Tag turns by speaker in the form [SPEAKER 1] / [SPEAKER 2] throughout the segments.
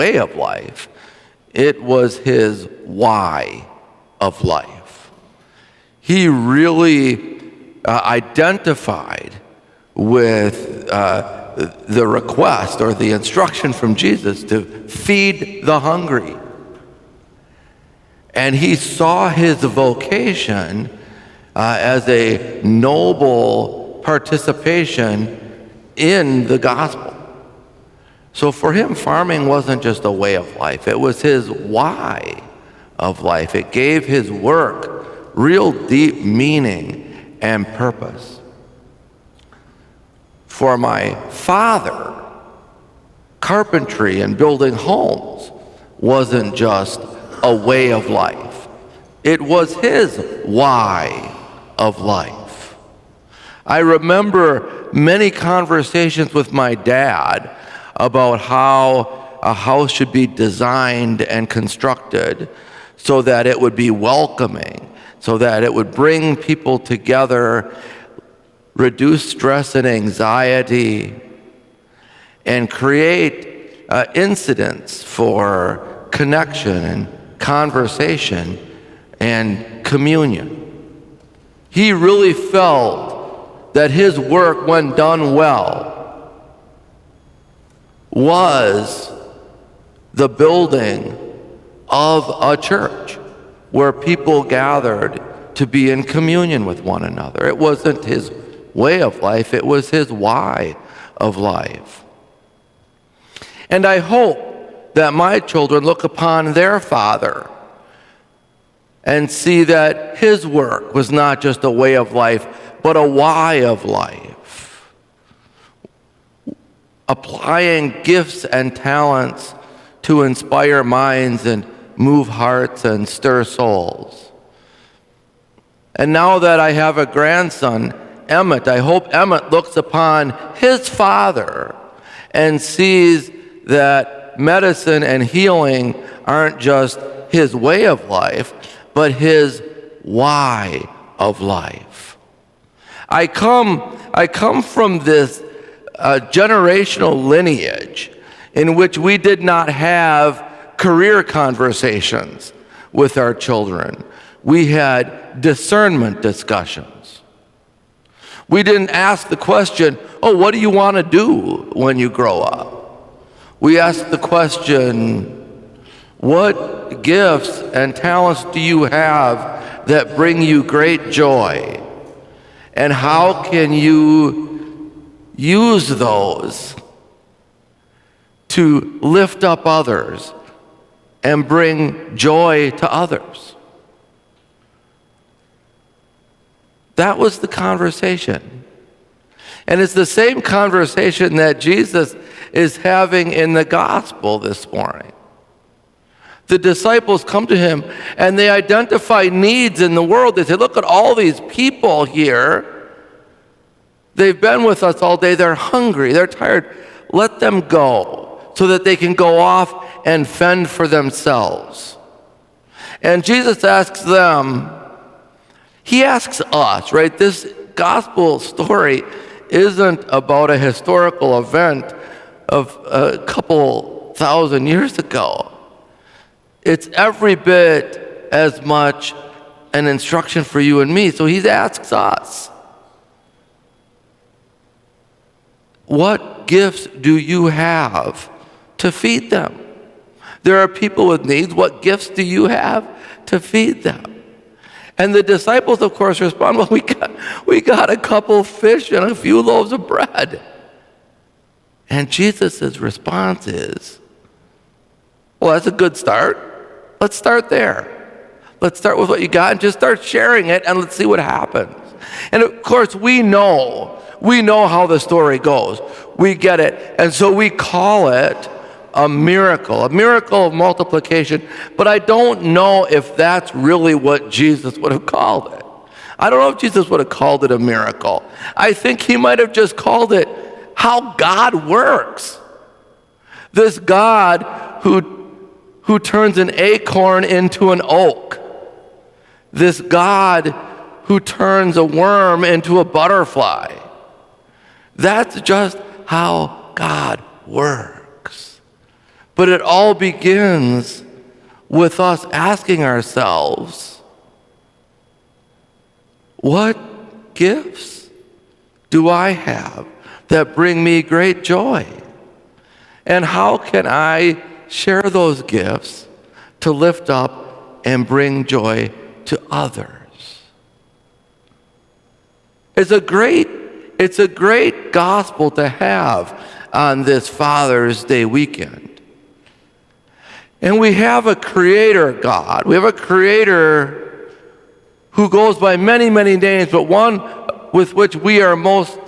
[SPEAKER 1] way of life. It was his why of life. He really identified with the request or the instruction from Jesus to feed the hungry. And he saw his vocation as a noble participation in the gospel. So for him, farming wasn't just a way of life. It was his why of life. It gave his work real deep meaning and purpose. For my father, carpentry and building homes wasn't just a way of life. It was his why of life. I remember many conversations with my dad about how a house should be designed and constructed so that it would be welcoming, so that it would bring people together, reduce stress and anxiety, and create incidents for connection and conversation and communion. He really felt that his work, when done well, was the building of a church where people gathered to be in communion with one another. It wasn't his way of life, it was his why of life. And I hope that my children look upon their father and see that his work was not just a way of life, but a why of life. Applying gifts and talents to inspire minds and move hearts and stir souls. And now that I have a grandson, Emmett, I hope Emmett looks upon his father and sees that medicine and healing aren't just his way of life, but his why of life. I come from this generational lineage in which we did not have career conversations with our children. We had discernment discussions. We didn't ask the question, oh, what do you want to do when you grow up? We asked the question, what gifts and talents do you have that bring you great joy? And how can you use those to lift up others and bring joy to others? That was the conversation. And it's the same conversation that Jesus is having in the gospel this morning. The disciples come to him and they identify needs in the world. They say, look at all these people here. They've been with us all day. They're hungry. They're tired. Let them go so that they can go off and fend for themselves. And Jesus asks them, he asks us, right? This gospel story isn't about a historical event of a couple thousand years ago. It's every bit as much an instruction for you and me. So he asks us, what gifts do you have to feed them? There are people with needs. What gifts do you have to feed them? And the disciples, of course, respond, well, we got a couple fish and a few loaves of bread. And Jesus' response is, well, that's a good start. Let's start there. Let's start with what you got and just start sharing it, and let's see what happens. And of course, we know how the story goes. We get it. And so we call it a miracle of multiplication. But I don't know if that's really what Jesus would have called it. I don't know if Jesus would have called it a miracle. I think he might have just called it how God works. This God who turns an acorn into an oak. This God who turns a worm into a butterfly. That's just how God works. But it all begins with us asking ourselves, what gifts do I have that bring me great joy? And how can I share those gifts to lift up and bring joy to others? It's a great gospel to have on this Father's Day weekend. And we have a creator God. We have a creator who goes by many, many names, but one with which we are most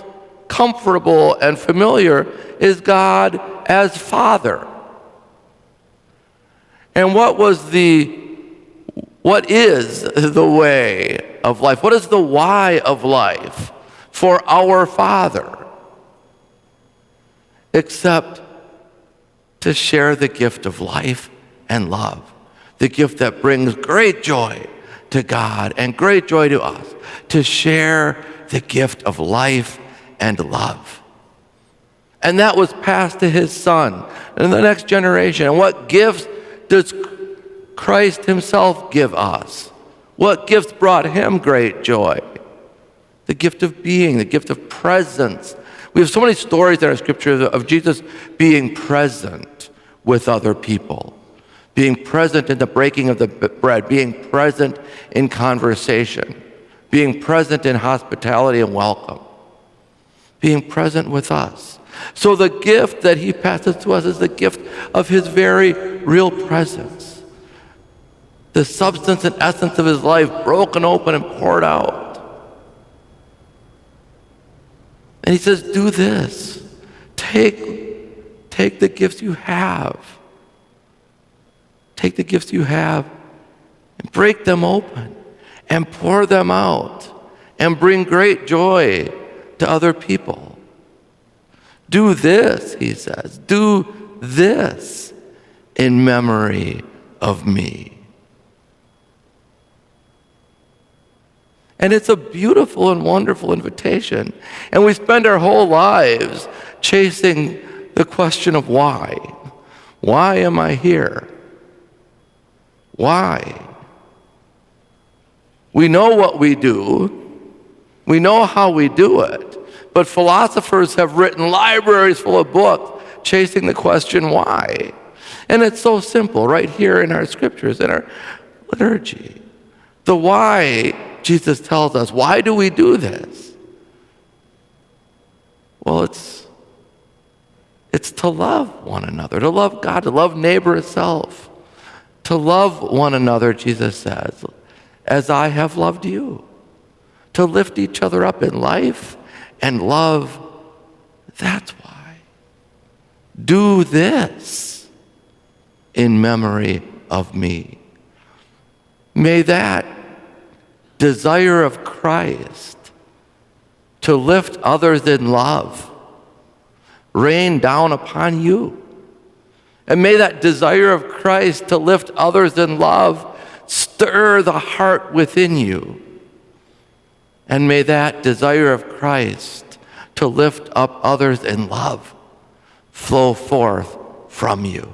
[SPEAKER 1] comfortable and familiar is God as Father. And what is the way of life? What is the why of life for our Father? Except to share the gift of life and love, the gift that brings great joy to God and great joy to us, to share the gift of life and love. And that was passed to his Son and the next generation. And what gifts does Christ himself give us? What gifts brought him great joy? The gift of being, the gift of presence. We have so many stories in our scripture of Jesus being present with other people, being present in the breaking of the bread, being present in conversation, being present in hospitality and welcome, being present with us. So the gift that he passes to us is the gift of his very real presence, the substance and essence of his life broken open and poured out. And he says, do this. Take the gifts you have. Take the gifts you have and break them open and pour them out and bring great joy to other people. Do this, he says. Do this in memory of me. And it's a beautiful and wonderful invitation. And we spend our whole lives chasing the question of why. Why am I here? Why? We know what we do. We know how we do it. But philosophers have written libraries full of books chasing the question why. And it's so simple right here in our scriptures, in our liturgy. The why, Jesus tells us, why do we do this? Well, it's to love one another, to love God, to love neighbor itself, to love one another, Jesus says, as I have loved you, to lift each other up in life and love. That's why. Do this in memory of me. May that desire of Christ to lift others in love rain down upon you. And may that desire of Christ to lift others in love stir the heart within you. And may that desire of Christ to lift up others in love flow forth from you.